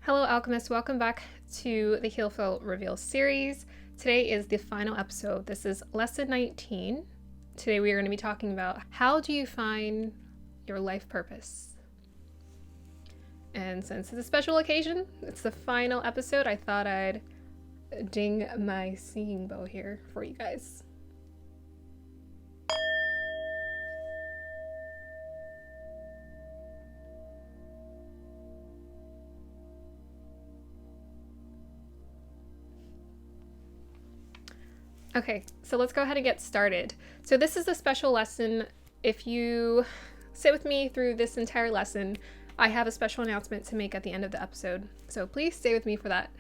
Hello Alchemist, welcome back to the Heal Feel Reveal series. Today is the final episode. This is lesson 19. Today we are going to be talking about how do you find your life purpose. And since it's a special occasion, it's the final episode, I thought I'd ding my singing bow here for you guys. Okay, so let's go ahead and get started. So this is a special lesson. If you sit with me through this entire lesson, I have a special announcement to make at the end of the episode. So please stay with me for that.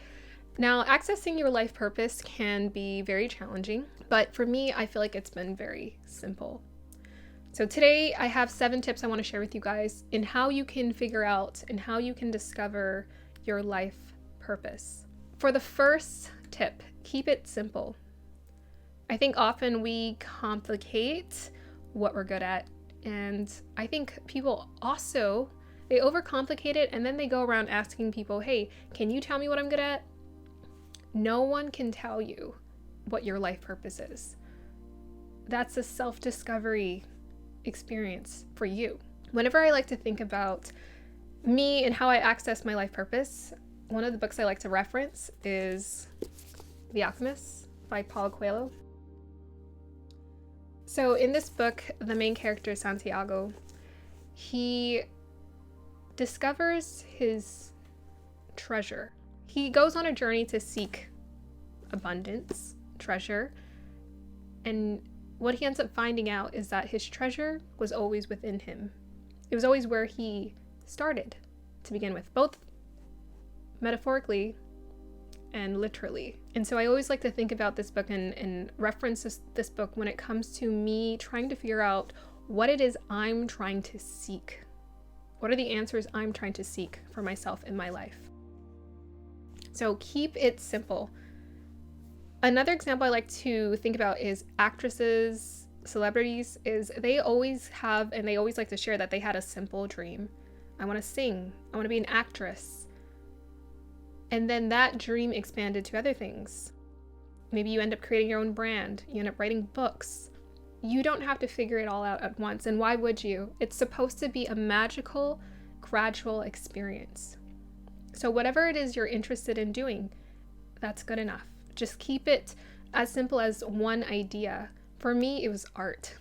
Now, accessing your life purpose can be very challenging, but for me, I feel like it's been very simple. So today I have 7 tips I want to share with you guys in how you can figure out and how you can discover your life purpose. For the first tip, keep it simple. I think often we complicate what we're good at, and I think people also, they overcomplicate it and then they go around asking people, hey, can you tell me what I'm good at? No one can tell you what your life purpose is. That's a self-discovery experience for you. Whenever I like to think about me and how I access my life purpose, one of the books I like to reference is The Alchemist by Paulo Coelho. So in this book, the main character, Santiago, he discovers his treasure. He goes on a journey to seek abundance, treasure, and what he ends up finding out is that his treasure was always within him. It was always where he started to begin with, both metaphorically and literally. And so I always like to think about this book and reference this book when it comes to me trying to figure out what it is I'm trying to seek. What are the answers I'm trying to seek for myself in my life? So keep it simple. Another example I like to think about is actresses, celebrities, is they always have, and they always like to share that they had a simple dream. I want to sing. I want to be an actress. And then that dream expanded to other things. Maybe you end up creating your own brand. You end up writing books. You don't have to figure it all out at once. And why would you? It's supposed to be a magical, gradual experience. So whatever it is you're interested in doing, that's good enough. Just keep it as simple as one idea. For me, it was art.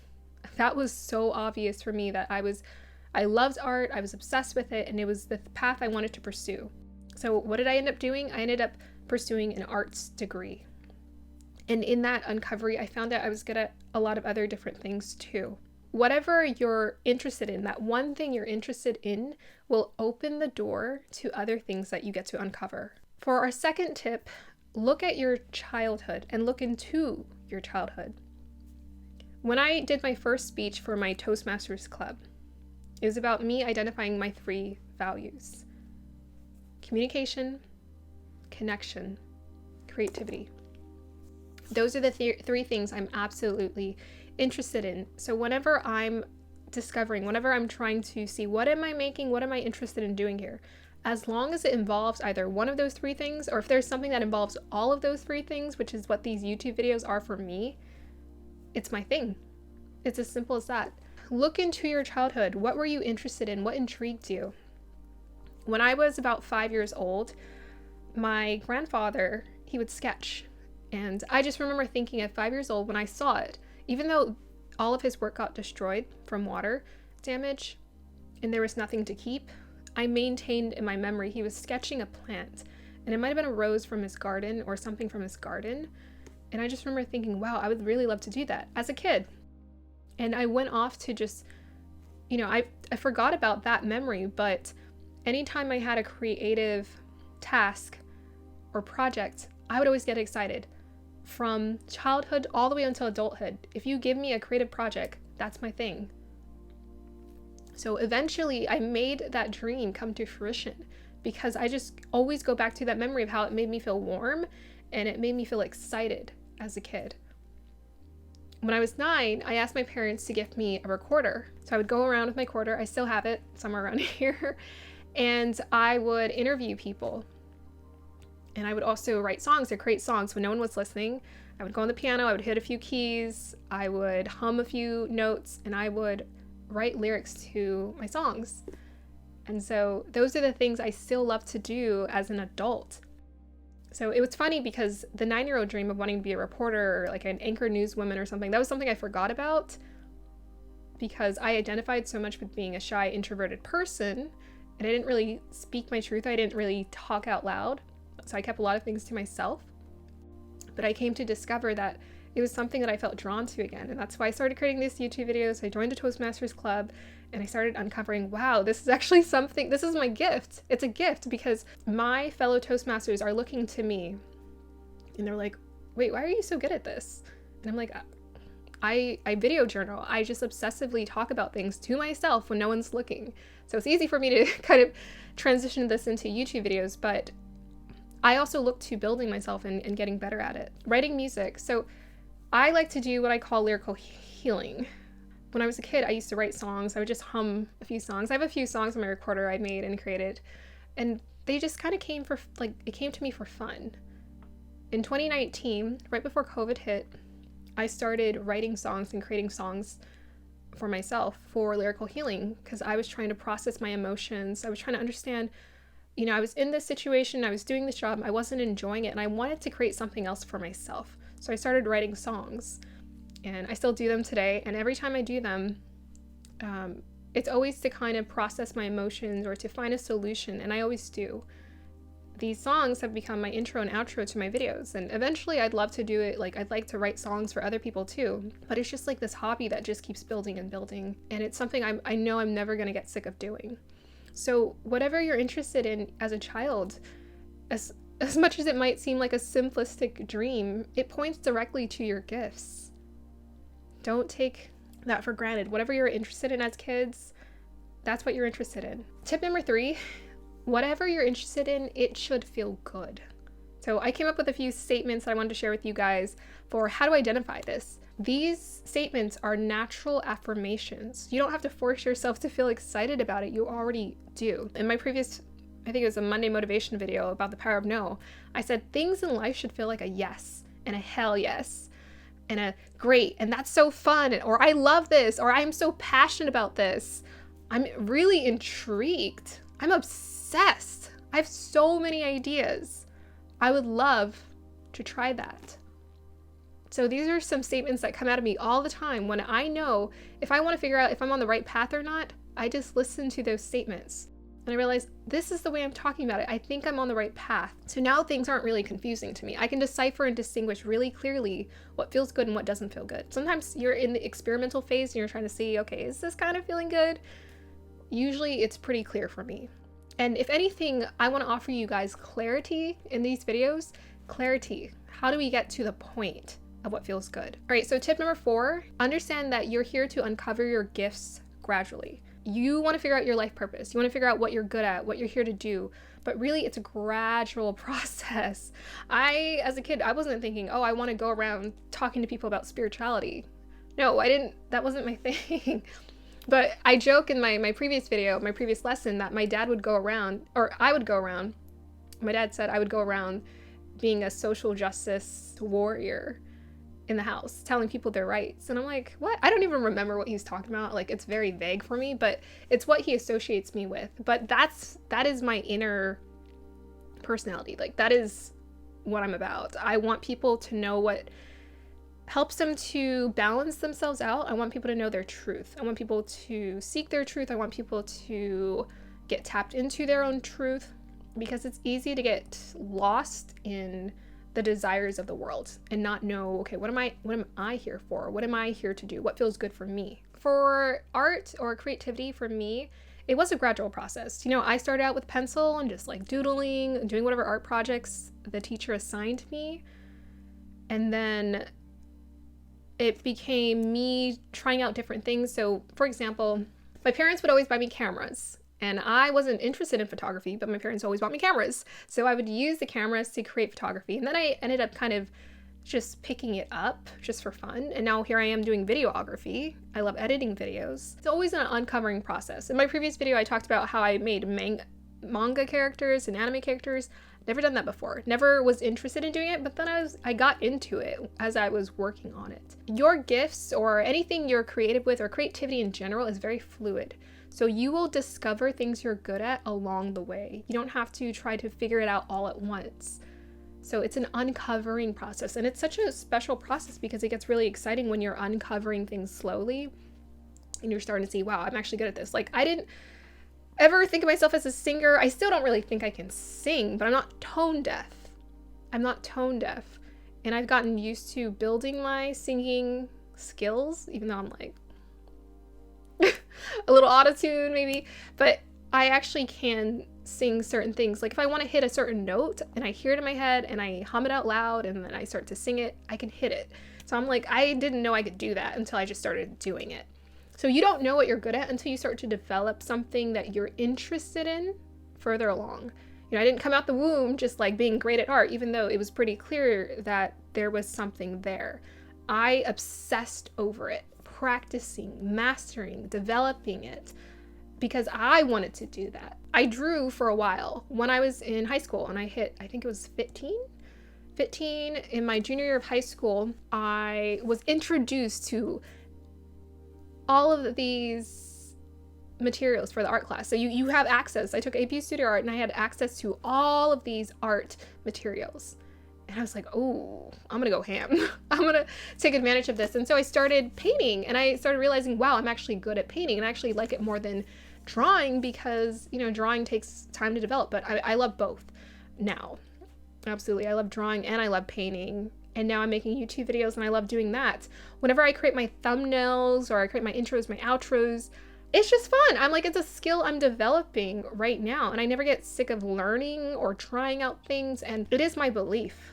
That was so obvious for me that I loved art. I was obsessed with it. And it was the path I wanted to pursue. So what did I end up doing? I ended up pursuing an arts degree. And in that uncovery, I found out I was good at a lot of other different things too. Whatever you're interested in, that one thing you're interested in will open the door to other things that you get to uncover. For our second tip, look at your childhood and look into your childhood. When I did my first speech for my Toastmasters Club, it was about me identifying my 3 values. Communication, connection, creativity. Those are the 3 things I'm absolutely interested in. So whenever I'm discovering, whenever I'm trying to see what am I making, what am I interested in doing here, as long as it involves either one of those 3 things, or if there's something that involves all of those 3 things, which is what these YouTube videos are for me, it's my thing. It's as simple as that. Look into your childhood. What were you interested in? What intrigued you? When I was about 5 years old, my grandfather, he would sketch. And I just remember thinking at 5 years old when I saw it, even though all of his work got destroyed from water damage and there was nothing to keep, I maintained in my memory he was sketching a plant. And it might have been a rose from his garden or something from his garden. And I just remember thinking, wow, I would really love to do that as a kid. And I went off to just, I forgot about that memory, but anytime I had a creative task or project, I would always get excited. From childhood all the way until adulthood, if you give me a creative project, that's my thing. So eventually I made that dream come to fruition because I just always go back to that memory of how it made me feel warm and it made me feel excited as a kid. When I was 9, I asked my parents to gift me a recorder. So I would go around with my recorder. I still have it somewhere around here. And I would interview people And I would also write songs or create songs when no one was listening. I would go on the piano, I would hit a few keys, I would hum a few notes, and I would write lyrics to my songs. And so those are the things I still love to do as an adult. So it was funny because the 9-year-old dream of wanting to be a reporter or like an anchor newswoman or something, that was something I forgot about because I identified so much with being a shy, introverted person, and I didn't really speak my truth. I didn't really talk out loud. So I kept a lot of things to myself. But I came to discover that it was something that I felt drawn to again. And that's why I started creating these YouTube videos. I joined the Toastmasters Club and I started uncovering, wow, this is actually something, this is my gift. It's a gift because my fellow Toastmasters are looking to me and they're like, wait, why are you so good at this? And I'm like, I video journal. I just obsessively talk about things to myself when no one's looking. So it's easy for me to kind of transition this into YouTube videos, but I also look to building myself and getting better at it. Writing music. So I like to do what I call lyrical healing. When I was a kid, I used to write songs. I would just hum a few songs. I have a few songs on my recorder I made and created, and they just kind of came for, like, it came to me for fun. In 2019, right before COVID hit, I started writing songs and creating songs for myself for lyrical healing because I was trying to process my emotions. I was trying to understand, you know, I was in this situation, I was doing this job, I wasn't enjoying it, and I wanted to create something else for myself. So I started writing songs, and I still do them today, and every time I do them, it's always to kind of process my emotions or to find a solution, and I always do. These songs have become my intro and outro to my videos, and eventually I'd love to do it, like I'd like to write songs for other people too, but it's just like this hobby that just keeps building and building, and it's something I know I'm never going to get sick of doing. So whatever you're interested in as a child, as much as it might seem like a simplistic dream, it points directly to your gifts. Don't take that for granted. Whatever you're interested in as kids, that's what you're interested in. Tip number 3, whatever you're interested in, it should feel good. So I came up with a few statements that I wanted to share with you guys for how to identify this. These statements are natural affirmations. You don't have to force yourself to feel excited about it. You already do. In my previous, I think it was a Monday motivation video about the power of no, I said things in life should feel like a yes and a hell yes and a great and that's so fun, or I love this, or I'm so passionate about this. I'm really intrigued. I'm obsessed. I have so many ideas. I would love to try that. So these are some statements that come out of me all the time when I know if I want to figure out if I'm on the right path or not, I just listen to those statements. And I realize this is the way I'm talking about it. I think I'm on the right path. So now things aren't really confusing to me. I can decipher and distinguish really clearly what feels good and what doesn't feel good. Sometimes you're in the experimental phase and you're trying to see, okay, is this kind of feeling good? Usually it's pretty clear for me. And if anything, I want to offer you guys clarity in these videos. Clarity. How do we get to the point of what feels good? All right, so tip number 4, understand that you're here to uncover your gifts gradually. You want to figure out your life purpose. You want to figure out what you're good at, what you're here to do. But really, it's a gradual process. As a kid, I wasn't thinking, oh, I want to go around talking to people about spirituality. No, I didn't. That wasn't my thing. But I joke in my previous video, my previous lesson, that my dad would go around, or I would go around. My dad said I would go around being a social justice warrior in the house, telling people their rights. And I'm like, what? I don't even remember what he's talking about. Like, it's very vague for me, but it's what he associates me with. But that is my inner personality. Like, that is what I'm about. I want people to know what helps them to balance themselves out. I want people to know their truth. I want people to seek their truth. I want people to get tapped into their own truth, because it's easy to get lost in the desires of the world and not know, okay, what am I here for? What am I here to do? What feels good for me? For art or creativity, for me, it was a gradual process. You know, I started out with pencil and just like doodling and doing whatever art projects the teacher assigned me. And then it became me trying out different things. So, for example, my parents would always buy me cameras. And I wasn't interested in photography, but my parents always bought me cameras. So I would use the cameras to create photography. And then I ended up kind of just picking it up just for fun. And now here I am doing videography. I love editing videos. It's always an uncovering process. In my previous video, I talked about how I made manga characters and anime characters. Never done that before. Never was interested in doing it, but then I got into it as I was working on it. Your gifts or anything you're creative with, or creativity in general, is very fluid. So you will discover things you're good at along the way. You don't have to try to figure it out all at once. So it's an uncovering process, and it's such a special process because it gets really exciting when you're uncovering things slowly and you're starting to see, wow, I'm actually good at this. Like, I didn't ever think of myself as a singer. I still don't really think I can sing, but I'm not tone deaf. And I've gotten used to building my singing skills, even though I'm like a little auto-tune maybe, but I actually can sing certain things. Like if I want to hit a certain note and I hear it in my head and I hum it out loud and then I start to sing it, I can hit it. So I'm like, I didn't know I could do that until I just started doing it. So you don't know what you're good at until you start to develop something that you're interested in further along. You know, I didn't come out the womb just like being great at art, even though it was pretty clear that there was something there. I obsessed over it, practicing, mastering, developing it, because I wanted to do that. I drew for a while when I was in high school, and I think it was 15 in my junior year of high school. I was introduced to all of these materials for the art class. So you have access. I took AP Studio Art and I had access to all of these art materials. And I was like, oh, I'm gonna go ham. I'm gonna take advantage of this. And so I started painting, and I started realizing, wow, I'm actually good at painting, and I actually like it more than drawing because, you know, drawing takes time to develop, but I love both now. Absolutely. I love drawing and I love painting. And now I'm making YouTube videos and I love doing that. Whenever I create my thumbnails or I create my intros, my outros, it's just fun. I'm like, it's a skill I'm developing right now, and I never get sick of learning or trying out things. And it is my belief,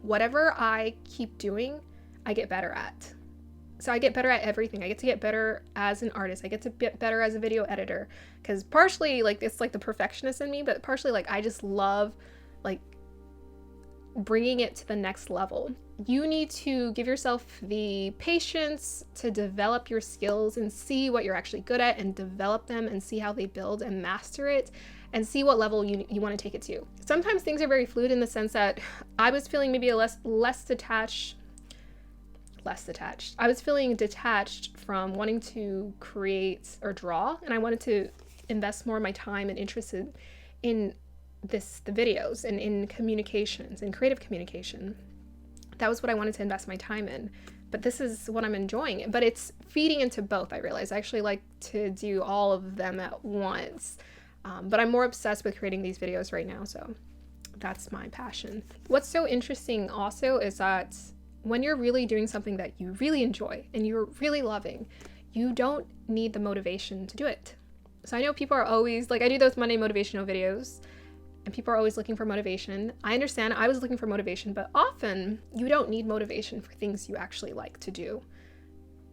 whatever I keep doing, I get better at. So I get better at everything. I get to get better as an artist. I get to get better as a video editor, because partially like it's like the perfectionist in me, but partially like I just love like bringing it to the next level. You need to give yourself the patience to develop your skills and see what you're actually good at and develop them and see how they build and master it and see what level you want to take it to. Sometimes things are very fluid in the sense that I was feeling maybe a less detached. I was feeling detached from wanting to create or draw, and I wanted to invest more of my time and interest in the videos and in communications and creative communication. That was what I wanted to invest my time in. But this is what I'm enjoying. But it's feeding into both, I realize. I actually like to do all of them at once. But I'm more obsessed with creating these videos right now, so that's my passion. What's so interesting also is that when you're really doing something that you really enjoy and you're really loving, you don't need the motivation to do it. So I know people are always, like I do those Monday motivational videos, and people are always looking for motivation. I understand, I was looking for motivation, but often you don't need motivation for things you actually like to do.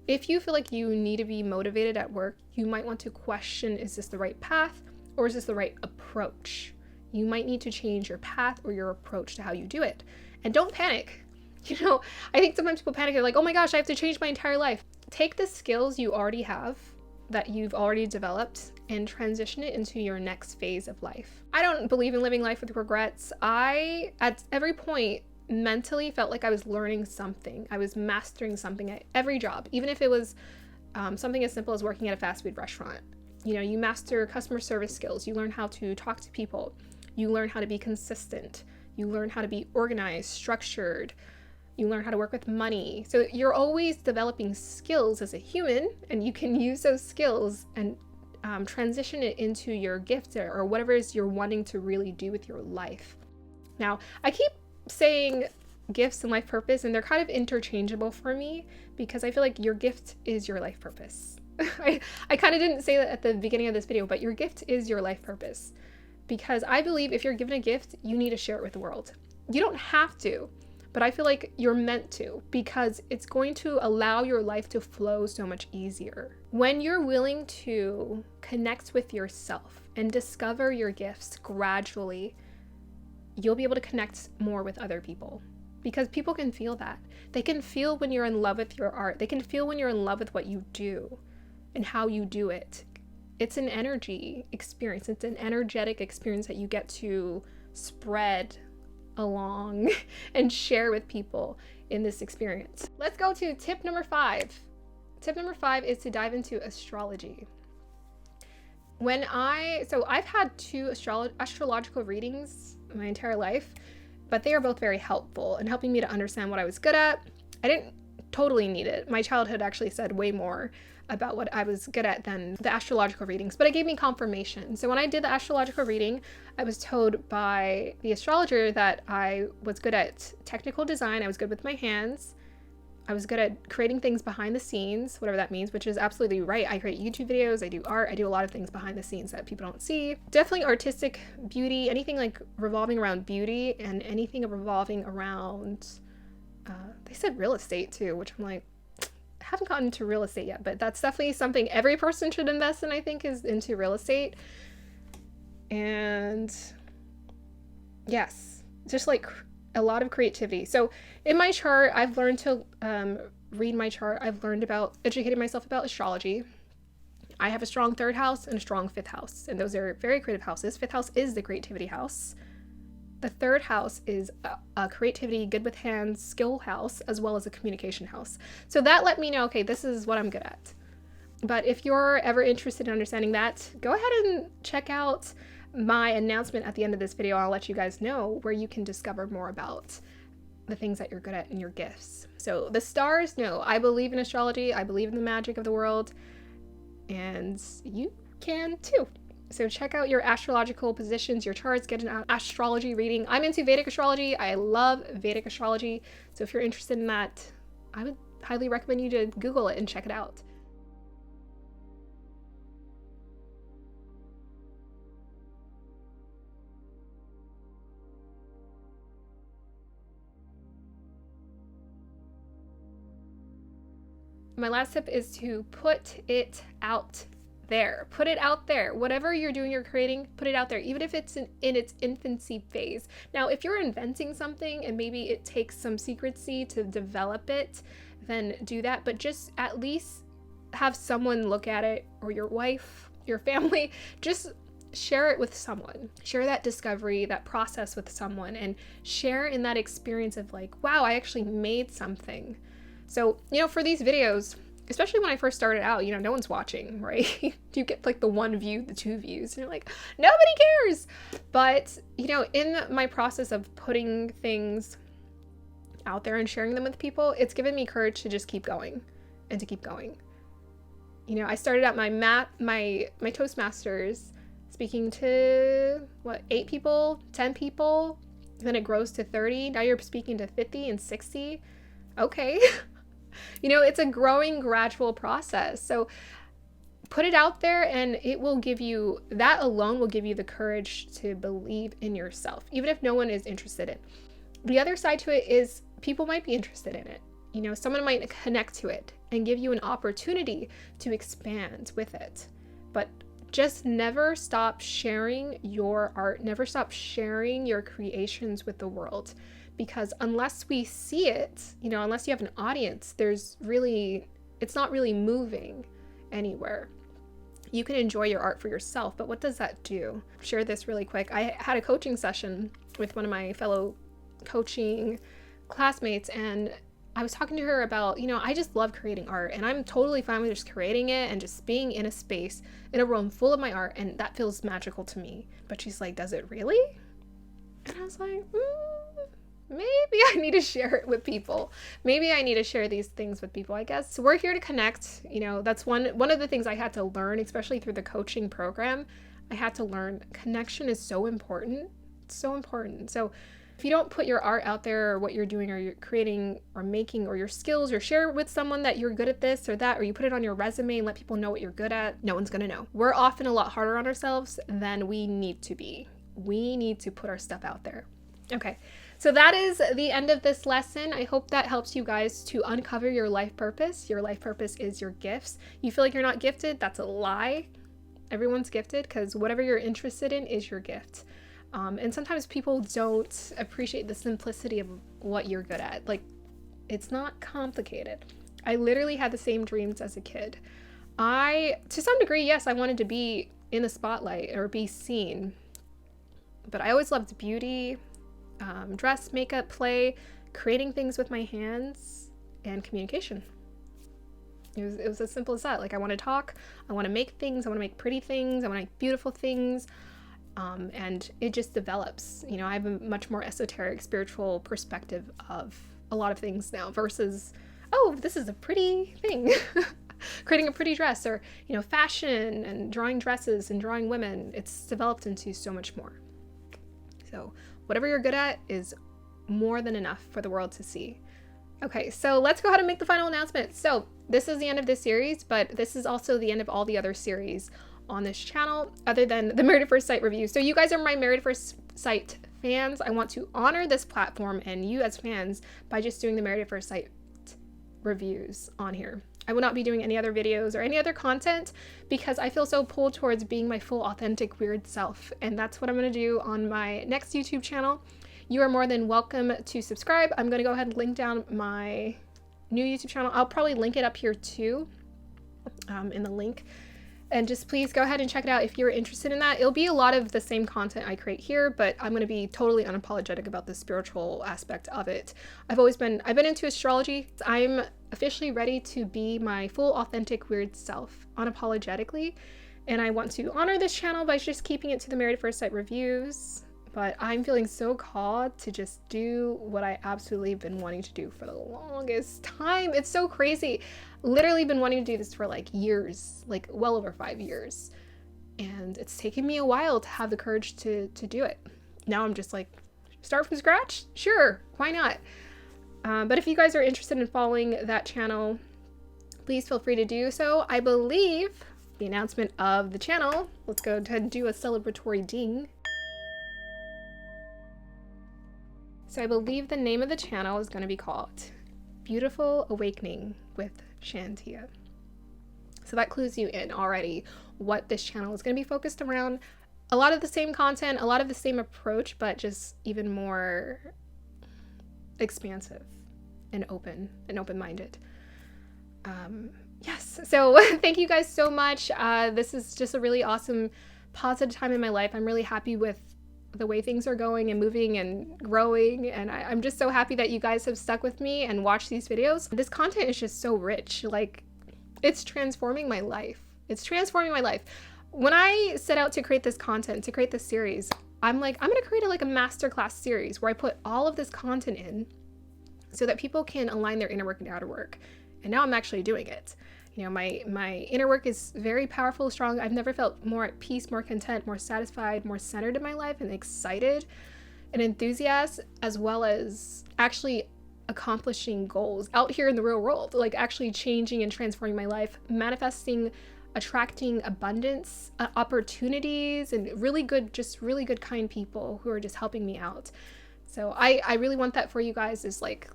If you feel like you need to be motivated at work, you might want to question, is this the right path or is this the right approach? You might need to change your path or your approach to how you do it. And don't panic. You know, I think sometimes people panic. They're like, oh my gosh, I have to change my entire life. Take the skills you already have, that you've already developed, and transition it into your next phase of life. I don't believe in living life with regrets. I, at every point, mentally felt like I was learning something. I was mastering something at every job, even if it was something as simple as working at a fast food restaurant. You know, you master customer service skills. You learn how to talk to people. You learn how to be consistent. You learn how to be organized, structured. You learn how to work with money. So you're always developing skills as a human, and you can use those skills and transition it into your gift or whatever it is you're wanting to really do with your life. Now, I keep saying gifts and life purpose, and they're kind of interchangeable for me because I feel like your gift is your life purpose. I kind of didn't say that at the beginning of this video, but your gift is your life purpose, because I believe if you're given a gift, you need to share it with the world. You don't have to, but I feel like you're meant to, because it's going to allow your life to flow so much easier. When you're willing to connect with yourself and discover your gifts gradually, you'll be able to connect more with other people, because people can feel that. They can feel when you're in love with your art. They can feel when you're in love with what you do and how you do it. It's an energy experience. It's an energetic experience that you get to spread along and share with people in this experience. Let's go to tip number 5. Tip number 5 is to dive into astrology. I've had 2 astrological readings my entire life, but they are both very helpful in helping me to understand what I was good at. I didn't totally need it. My childhood actually said way more about what I was good at than the astrological readings, but it gave me confirmation. So when I did the astrological reading, I was told by the astrologer that I was good at technical design, I was good with my hands, I was good at creating things behind the scenes, whatever that means, which is absolutely right. I create YouTube videos, I do art, I do a lot of things behind the scenes that people don't see. Definitely artistic beauty, anything like revolving around beauty, and anything revolving around, they said real estate too, which I'm like, I haven't gotten into real estate yet, but that's definitely something every person should invest in, I think, is into real estate. And yes, just like a lot of creativity. So in my chart, I've learned to read my chart. I've learned about educating myself about astrology. I have a strong 3rd house and a strong 5th house, and those are very creative houses. 5th house is the creativity house. The 3rd house is a creativity, good with hands, skill house, as well as a communication house. So that let me know, okay, this is what I'm good at. But if you're ever interested in understanding that, go ahead and check out my announcement at the end of this video. I'll let you guys know where you can discover more about the things that you're good at and your gifts. So the stars know I believe in astrology. I believe in the magic of the world, and you can too. So check out your astrological positions, your charts, get an astrology reading. I'm into Vedic astrology. I love Vedic astrology. So if you're interested in that, I would highly recommend you to Google it and check it out. My last tip is to put it out there. Put it out there. Whatever you're doing, you're creating, put it out there, even if it's in its infancy phase. Now, if you're inventing something and maybe it takes some secrecy to develop it, then do that. But just at least have someone look at it, or your wife, your family, just share it with someone. Share that discovery, that process with someone, and share in that experience of like, wow, I actually made something. So, for these videos, especially when I first started out, no one's watching, right? You get like the 1 view, the 2 views, and you're like, nobody cares. But, in my process of putting things out there and sharing them with people, it's given me courage to just keep going and to keep going. I started out my Toastmasters speaking to 8 people, 10 people, then it grows to 30. Now you're speaking to 50 and 60. Okay. It's a growing, gradual process. So put it out there, and that alone will give you the courage to believe in yourself, even if no one is interested in it. The other side to it is people might be interested in it. Someone might connect to it and give you an opportunity to expand with it. But just never stop sharing your art. Never stop sharing your creations with the world. Because unless we see it, unless you have an audience, it's not really moving anywhere. You can enjoy your art for yourself, but what does that do? Share this really quick. I had a coaching session with one of my fellow coaching classmates, and I was talking to her about, I just love creating art, and I'm totally fine with just creating it and just being in a space, in a room full of my art, and that feels magical to me. But she's like, does it really? And I was like, maybe I need to share it with people. Maybe I need to share these things with people, I guess. So we're here to connect. That's one of the things I had to learn, especially through the coaching program. I had to learn connection is so important. It's so important. So if you don't put your art out there, or what you're doing, or you're creating or making, or your skills, or share with someone that you're good at this or that, or you put it on your resume and let people know what you're good at, no one's gonna know. We're often a lot harder on ourselves than we need to be. We need to put our stuff out there. Okay. So that is the end of this lesson. I hope that helps you guys to uncover your life purpose. Your life purpose is your gifts. You feel like you're not gifted? That's a lie. Everyone's gifted, because whatever you're interested in is your gift. And sometimes people don't appreciate the simplicity of what you're good at. Like, it's not complicated. I literally had the same dreams as a kid. To some degree, yes, I wanted to be in the spotlight or be seen. But I always loved beauty, dress, makeup, play, creating things with my hands, and communication. It was as simple as that. Like, I want to talk, I want to make things, I want to make pretty things, I want to make beautiful things. And it just develops. You know, I have a much more esoteric, spiritual perspective of a lot of things now versus, oh, this is a pretty thing. Creating a pretty dress, or, you know, fashion and drawing dresses and drawing women. It's developed into so much more. So whatever you're good at is more than enough for the world to see. Okay, so let's go ahead and make the final announcement. So this is the end of this series, but this is also the end of all the other series on this channel, other than the Married at First Sight review. So you guys are my Married at First Sight fans. I want to honor this platform and you as fans by just doing the Married at First Sight reviews on here. I will not be doing any other videos or any other content because I feel so pulled towards being my full, authentic, weird self. And that's what I'm going to do on my next YouTube channel. You are more than welcome to subscribe. I'm going to go ahead and link down my new YouTube channel. I'll probably link it up here too, in the link. And just please go ahead and check it out if you're interested in that. It'll be a lot of the same content I create here, but I'm going to be totally unapologetic about the spiritual aspect of it. I've been into astrology. I'm officially ready to be my full, authentic, weird self, unapologetically. And I want to honor this channel by just keeping it to the Married at First Sight reviews. But I'm feeling so called to just do what I absolutely have been wanting to do for the longest time. It's so crazy. Literally been wanting to do this for like years, like well over 5 years. And it's taken me a while to have the courage to do it. Now I'm just like, start from scratch? Sure, why not? But if you guys are interested in following that channel, please feel free to do so. I believe the announcement of the channel, let's go ahead and do a celebratory ding. So I believe the name of the channel is going to be called Beautiful Awakening with Shantia. So that clues you in already what this channel is going to be focused around. A lot of the same content, a lot of the same approach, but just even more expansive and open-minded. Yes, so thank you guys so much. This is just a really awesome, positive time in my life. I'm really happy with the way things are going and moving and growing, and I'm just so happy that you guys have stuck with me and watched these videos. This content is just so rich. Like, it's transforming my life. It's transforming my life. When I set out to create this content, to create this series, I'm like, I'm gonna create a masterclass series where I put all of this content in so that people can align their inner work and outer work. And now I'm actually doing it. You know, my inner work is very powerful, strong. I've never felt more at peace, more content, more satisfied, more centered in my life, and excited and enthusiastic, as well as actually accomplishing goals out here in the real world, like actually changing and transforming my life, manifesting, attracting abundance, opportunities, and really good, kind people who are just helping me out. So I really want that for you guys, is like,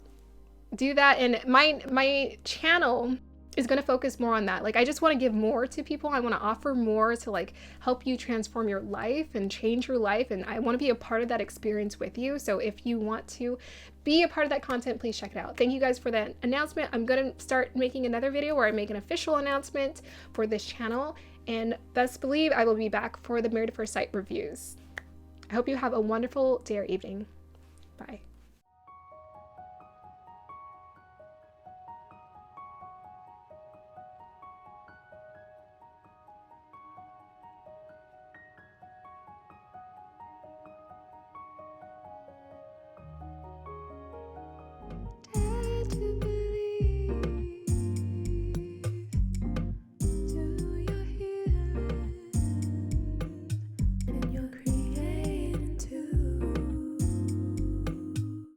do that. And my channel is going to focus more on that. Like, I just want to give more to people. I want to offer more to like help you transform your life and change your life. And I want to be a part of that experience with you. So if you want to be a part of that content, please check it out. Thank you guys for that announcement. I'm going to start making another video where I make an official announcement for this channel. And best believe I will be back for the Married at First Sight reviews. I hope you have a wonderful day or evening. Bye.